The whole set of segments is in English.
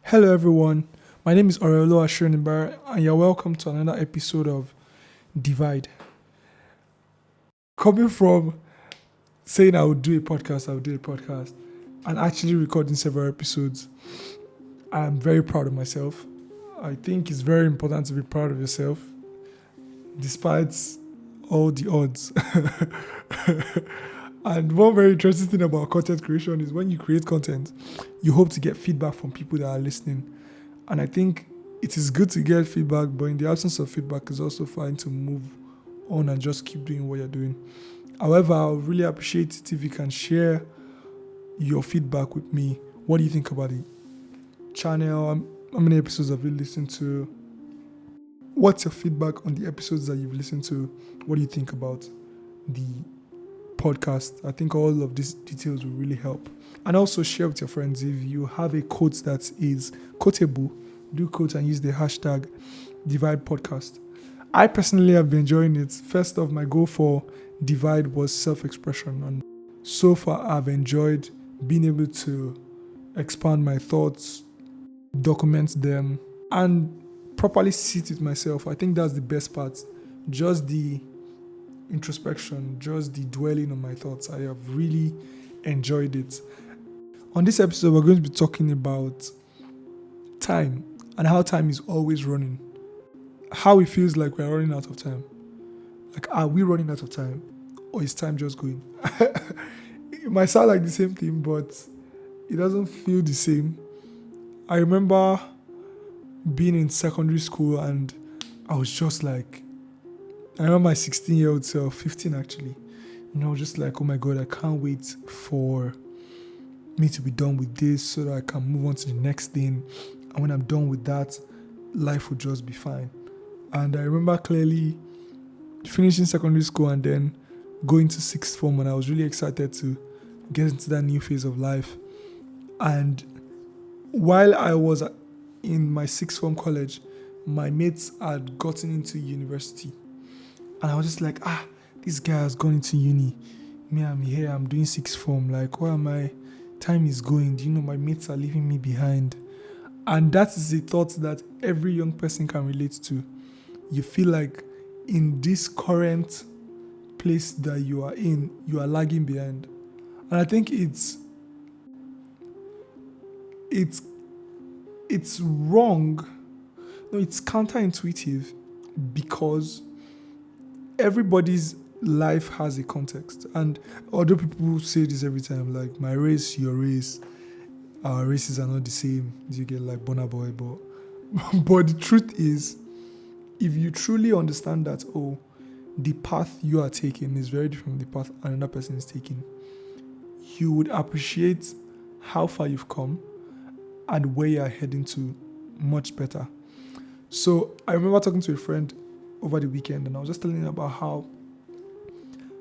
Hello, everyone. My name is Aurelio Ashurnibar, and you're welcome to another episode of Divide. Coming from saying I would do a podcast, and actually recording several episodes, I am very proud of myself. I think it's very important to be proud of yourself, despite all the odds. And one very interesting thing about content creation is when you create content, you hope to get feedback from people that are listening. And I think it is good to get feedback, but in the absence of feedback, it's also fine to move on and just keep doing what you're doing. However, I would really appreciate it if you can share your feedback with me. What do you think about the channel? How many episodes have you listened to? What's your feedback on the episodes that you've listened to? What do you think about the podcast? I think all of these details will really help. And also share with your friends if you have a quote that is quotable, do quote and use the hashtag Divide Podcast. I personally have been enjoying it. First off, my goal for Divide was self-expression, and so far I've enjoyed being able to expand my thoughts, document them, and properly sit with myself. I think that's the best part. Just the introspection, just the dwelling on my thoughts. I have really enjoyed it. On this episode, we're going to be talking about time and how time is always running. How it feels like we're running out of time. Like, are we running out of time? Or is time just going? It might sound like the same thing, but it doesn't feel the same. I remember being in secondary school and I was just like, I remember my 16-year-old self, 15 actually, and I was just like, oh my God, I can't wait for me to be done with this so that I can move on to the next thing. And when I'm done with that, life will just be fine. And I remember clearly finishing secondary school and then going to sixth form, and I was really excited to get into that new phase of life. And while I was in my sixth form college, my mates had gotten into university. And I was just like, this guy has gone into uni. Me, I'm here, I'm doing sixth form. Like, where am I? Time is going. Do you know my mates are leaving me behind? And that is a thought that every young person can relate to. You feel like in this current place that you are in, you are lagging behind. And I think it's wrong. No, it's counterintuitive because everybody's life has a context. And although people say this every time, like my race, your race, our races are not the same. You get like Burna Boy, but the truth is, if you truly understand that, the path you are taking is very different from the path another person is taking, you would appreciate how far you've come and where you are heading to much better. So I remember talking to a friend over the weekend, and I was just telling him about how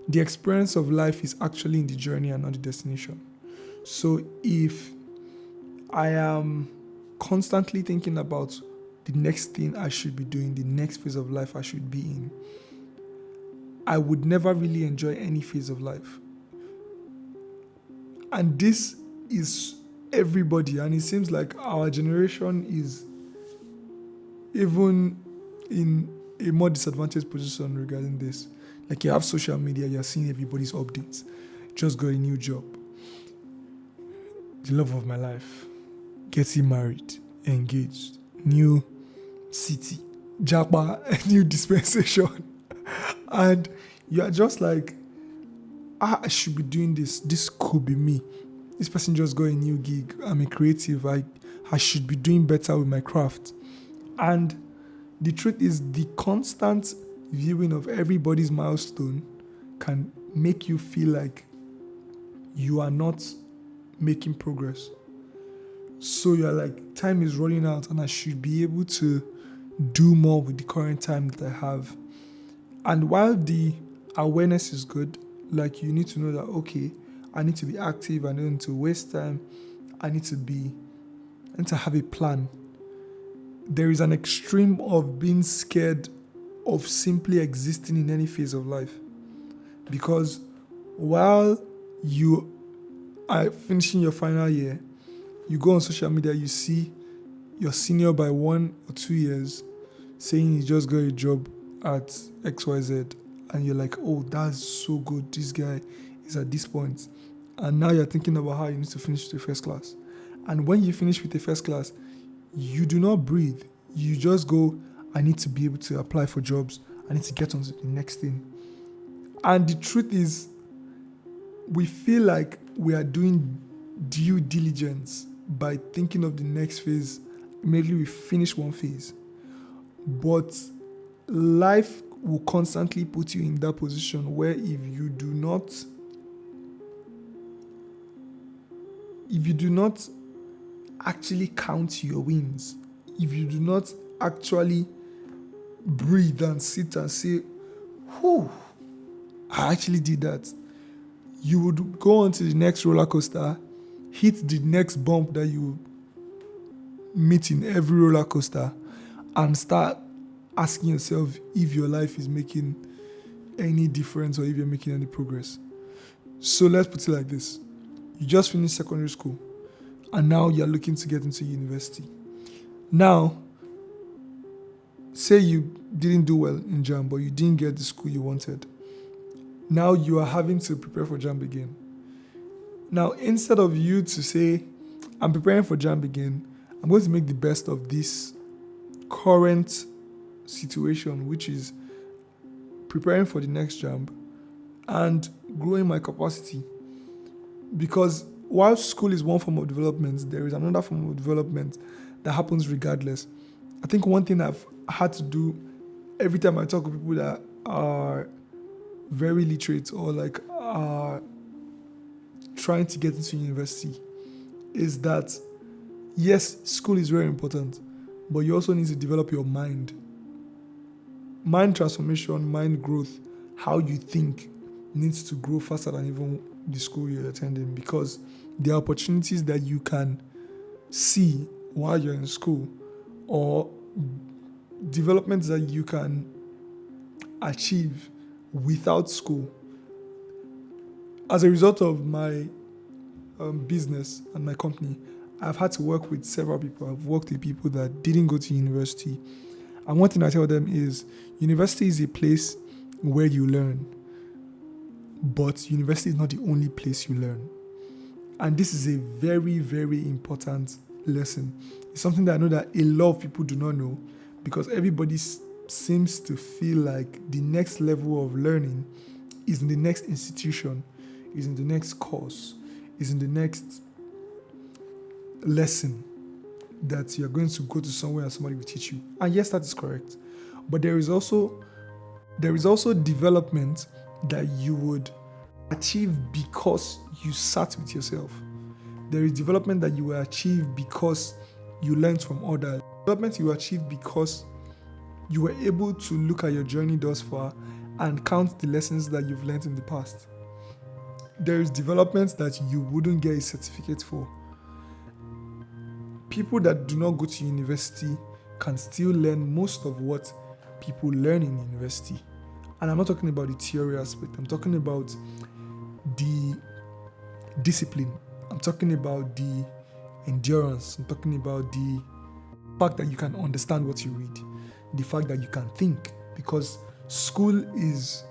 the experience of life is actually in the journey and not the destination. So if I am constantly thinking about the next thing I should be doing, the next phase of life I should be in, I would never really enjoy any phase of life. And this is everybody, and it seems like our generation is even in a more disadvantaged position regarding this. Like, you have social media, you're seeing everybody's updates. Just got a new job. The love of my life. Getting married. Engaged. New city. Japa. New dispensation. And you're just like, I should be doing this. This could be me. This person just got a new gig. I'm a creative. I should be doing better with my craft. And the truth is, the constant viewing of everybody's milestone can make you feel like you are not making progress. So you're like, time is running out and I should be able to do more with the current time that I have. And while the awareness is good, like, you need to know that, okay, I need to be active, I don't need to waste time, I need to have a plan. There is an extreme of being scared of simply existing in any phase of life. Because while you are finishing your final year, you go on social media, you see your senior by 1 or 2 years, saying he just got a job at XYZ, and you're like, oh, that's so good. This guy is at this point. And now you're thinking about how you need to finish the first class. And when you finish with the first class, you do not breathe. You just go, I need to be able to apply for jobs. I need to get on to the next thing. And the truth is, we feel like we are doing due diligence by thinking of the next phase immediately we finish one phase. But life will constantly put you in that position where if you do not actually count your wins, if you do not actually breathe and sit and say, whew, I actually did that, you would go on to the next roller coaster, hit the next bump that you meet in every roller coaster, and start asking yourself if your life is making any difference or if you're making any progress. So let's put it like this. You just finished secondary school and now you're looking to get into university. Now, say you didn't do well in JAMB, but you didn't get the school you wanted. Now you are having to prepare for JAMB again. Now, instead of you to say, I'm preparing for JAMB again, I'm going to make the best of this current situation, which is preparing for the next JAMB and growing my capacity. Because while school is one form of development, there is another form of development that happens regardless. I think one thing I've had to do every time I talk to people that are very literate or like are trying to get into university is that, yes, school is very important, but you also need to develop your mind. Mind transformation, mind growth, how you think needs to grow faster than even the school you're attending, because there are opportunities that you can see while you're in school or developments that you can achieve without school. As a result of my business and my company, I've had to work with several people. I've worked with people that didn't go to university. And one thing I tell them is, university is a place where you learn. But university is not the only place you learn. And this is a very, very important lesson. It's something that I know that a lot of people do not know, because everybody seems to feel like the next level of learning is in the next institution, is in the next course, is in the next lesson that you're going to go to somewhere and somebody will teach you. And yes, that is correct. But there is also development that you would achieve because you sat with yourself. There is development that you will achieve because you learned from others. Development you achieve because you were able to look at your journey thus far and count the lessons that you've learned in the past. There is development that you wouldn't get a certificate for. People that do not go to university can still learn most of what people learn in university. And I'm not talking about the theory aspect. I'm talking about the discipline. I'm talking about the endurance. I'm talking about the fact that you can understand what you read. The fact that you can think. Because school is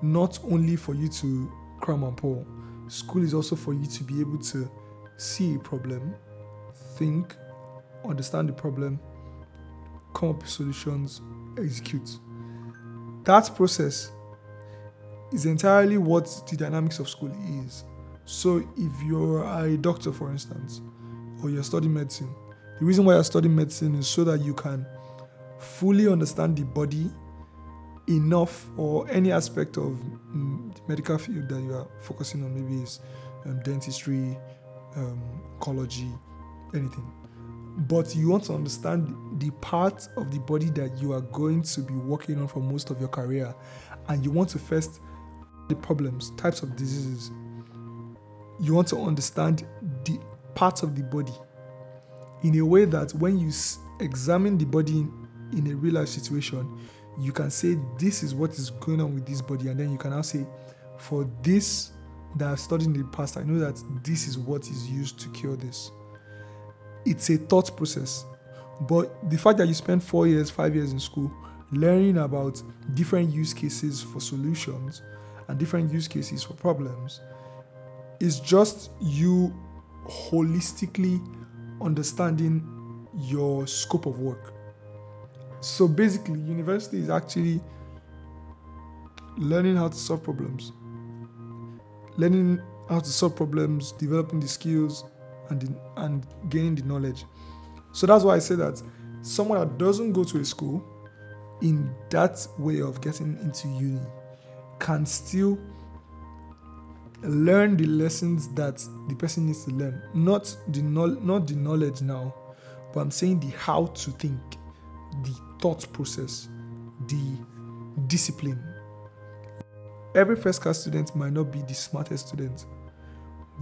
not only for you to cram and pour. School is also for you to be able to see a problem, think, understand the problem, come up with solutions, execute. That process is entirely what the dynamics of school is. So if you're a doctor, for instance, or you're studying medicine, the reason why you're studying medicine is so that you can fully understand the body enough, or any aspect of the medical field that you are focusing on, maybe is dentistry, oncology, anything. But you want to understand the part of the body that you are going to be working on for most of your career, and you want to first the problems, types of diseases. You want to understand the parts of the body in a way that when you examine the body in a real life situation, you can say this is what is going on with this body, and then you can now say, for this that I've studied in the past, I know that this is what is used to cure this. It's a thought process. But the fact that you spend 4 years, 5 years in school learning about different use cases for solutions and different use cases for problems is just you holistically understanding your scope of work. So basically, university is actually learning how to solve problems, developing the skills, and gaining the knowledge. So that's why I say that someone that doesn't go to a school in that way of getting into uni can still learn the lessons that the person needs to learn. Not the knowledge now, but I'm saying the how to think, the thought process, the discipline. Every first class student might not be the smartest student,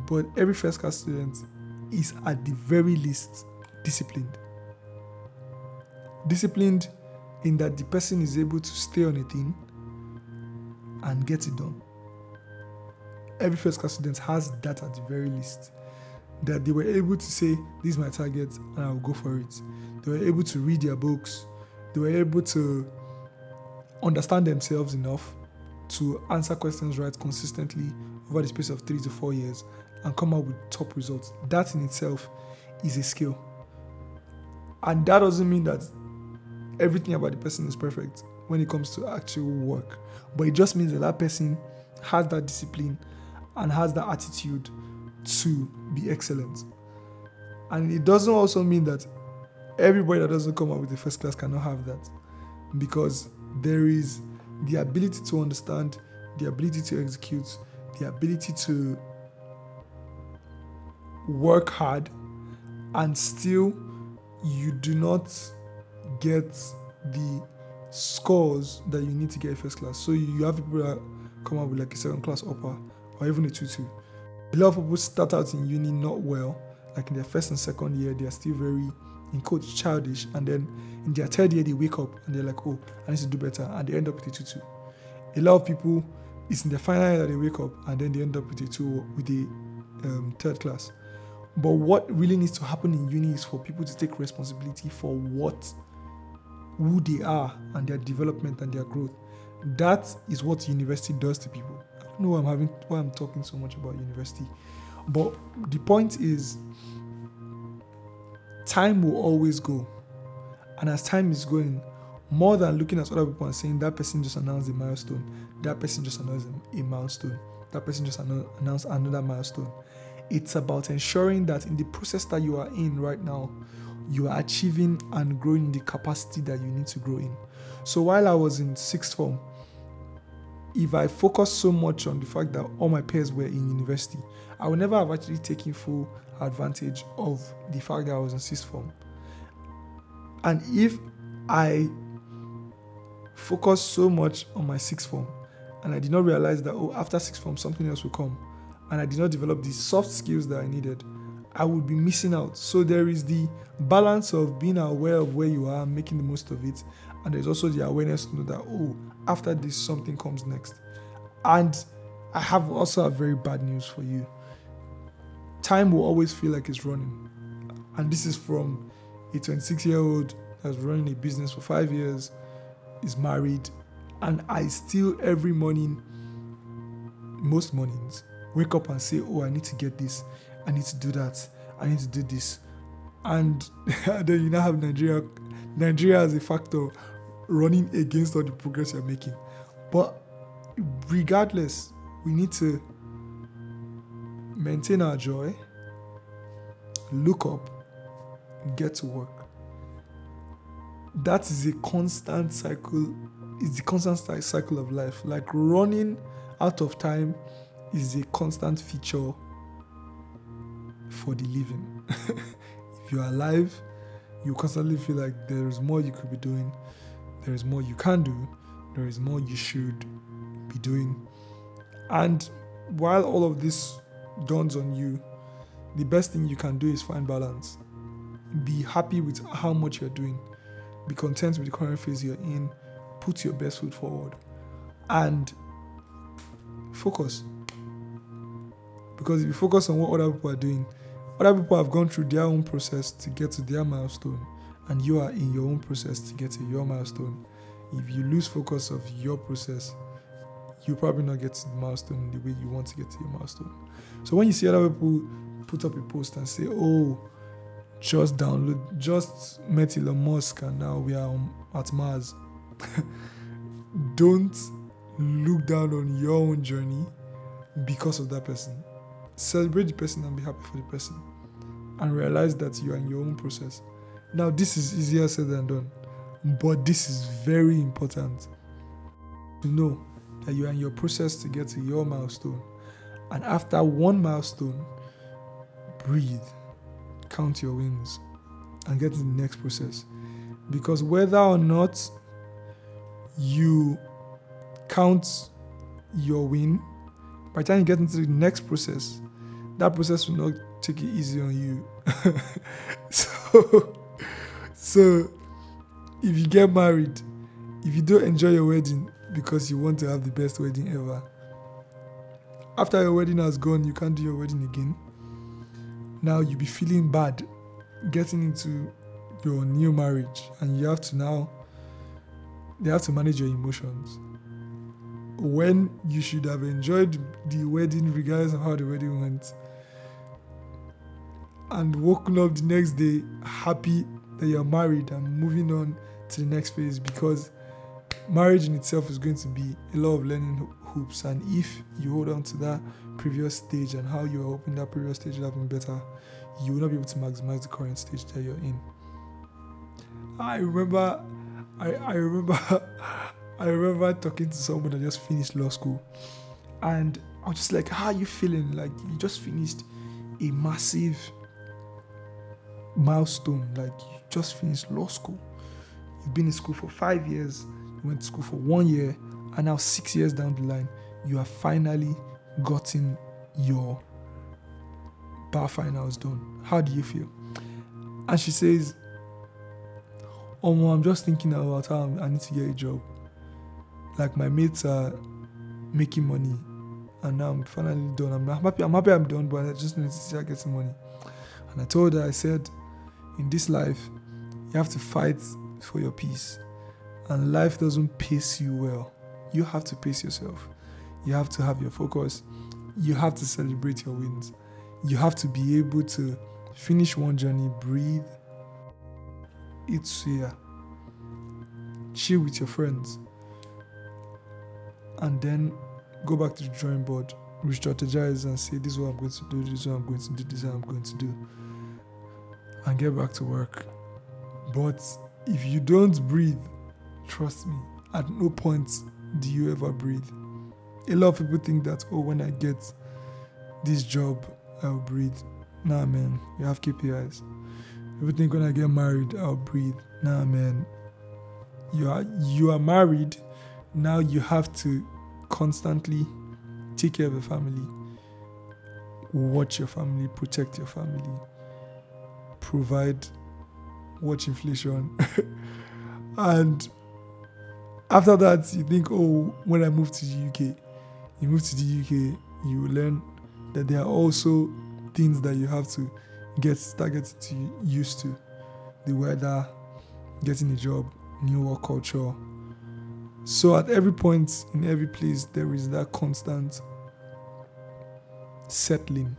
but every first class student is at the very least disciplined. Disciplined in that the person is able to stay on a thing and get it done. Every first class student has that at the very least. That they were able to say, this is my target and I'll go for it. They were able to read their books. They were able to understand themselves enough to answer questions right consistently over the space of 3 to 4 years and come out with top results. That in itself is a skill. And that doesn't mean that everything about the person is perfect when it comes to actual work. But it just means that that person has that discipline and has that attitude to be excellent. And it doesn't also mean that everybody that doesn't come out with the first class cannot have that. Because there is the ability to understand, the ability to execute, the ability to work hard, and still you do not get the scores that you need to get first class. So you have people that come out with like a second class upper or even a 2-2. A lot of people start out in uni not well, like in their first and second year, they are still very, in quotes, childish, and then in their third year they wake up and they're like, oh, I need to do better, and they end up with a 2-2. A lot of people, it's in the final year that they wake up and then they end up with a 2 with a third class. But what really needs to happen in uni is for people to take responsibility for who they are and their development and their growth. That is what university does to people. I don't know why I'm talking so much about university. But the point is, time will always go. And as time is going, more than looking at other people and saying that person just announced a milestone, that person just announced a milestone, that person just announced another milestone. It's about ensuring that in the process that you are in right now, you are achieving and growing the capacity that you need to grow in. So while I was in sixth form, if I focused so much on the fact that all my peers were in university, I would never have actually taken full advantage of the fact that I was in sixth form. And if I focused so much on my sixth form and I did not realize that, after sixth form, something else will come, and I did not develop the soft skills that I needed, I would be missing out. So there is the balance of being aware of where you are, making the most of it, and there's also the awareness to know that, after this, something comes next. And I have also very bad news for you. Time will always feel like it's running. And this is from a 26-year-old that's running a business for 5 years, is married, and I still every morning, most mornings, wake up and say, I need to get this, I need to do that, I need to do this. And then you now have Nigeria as a factor running against all the progress you're making. But regardless, we need to maintain our joy, look up, get to work. That is a constant cycle. It's the constant cycle of life. Like running out of time is a constant feature for the living. If you're alive, you constantly feel like there is more you could be doing, there is more you can do, there is more you should be doing. And while all of this dawns on you, the best thing you can do is find balance. Be happy with how much you're doing. Be content with the current phase you're in. Put your best foot forward. And focus. Because if you focus on what other people are doing, other people have gone through their own process to get to their milestone. and you are in your own process to get to your milestone, if you lose focus of your process, you probably not get to the milestone the way you want to get to your milestone. So when you see other people put up a post and say, oh, just met Elon Musk and now we are at Mars, don't look down on your own journey because of that person. Celebrate the person and be happy for the person, and realize that you are in your own process. Now, this is easier said than done, but this is very important to know that you are in your process to get to your milestone. And after one milestone, breathe, count your wins, and get to the next process. Because whether or not you count your win, by the time you get into the next process, that process will not take it easy on you. So if you get married, if you don't enjoy your wedding because you want to have the best wedding ever, after your wedding has gone, you can't do your wedding again. Now you'll be feeling bad getting into your new marriage, and they have to manage your emotions. When you should have enjoyed the wedding regardless of how the wedding went, and woken up the next day happy that you're married and moving on to the next phase, because marriage in itself is going to be a lot of learning hoops, and if you hold on to that previous stage and how you were hoping that previous stage would have been better, you will not be able to maximize the current stage that you're in. I remember talking to someone that just finished law school, and I was just like, how are you feeling? Like, you just finished a massive milestone. Like, you just finished law school. You've been in school for 5 years. You went to school for 1 year, and now 6 years down the line, you have finally gotten your bar finals done. How do you feel? And she says, I'm just thinking about how I need to get a job. Like, my mates are making money, and now I'm finally done. I'm happy I'm done, but I just need to start getting money. And I told her, I said, in this life, you have to fight for your peace. And life doesn't pace you well. You have to pace yourself. You have to have your focus. You have to celebrate your wins. You have to be able to finish one journey, breathe, eat suya, chill with your friends, and then go back to the drawing board, re-strategize and say, this is what I'm going to do, this is what I'm going to do, this is what I'm going to do, and get back to work. But if you don't breathe, trust me, at no point do you ever breathe. A lot of people think that, when I get this job, I'll breathe. Nah, man, you have KPIs. People think when I get married, I'll breathe. Nah, man, you are married. Now you have to constantly take care of your family, watch your family, protect your family, provide, watch inflation. And after that, you think, when I move to the UK, you move to the UK, you will learn that there are also things that you have to start getting used to. The weather, getting a job, new work culture. So at every point, in every place, there is that constant settling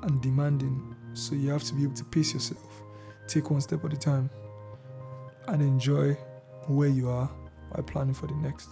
and demanding. So you have to be able to pace yourself, take one step at a time, and enjoy where you are while planning for the next.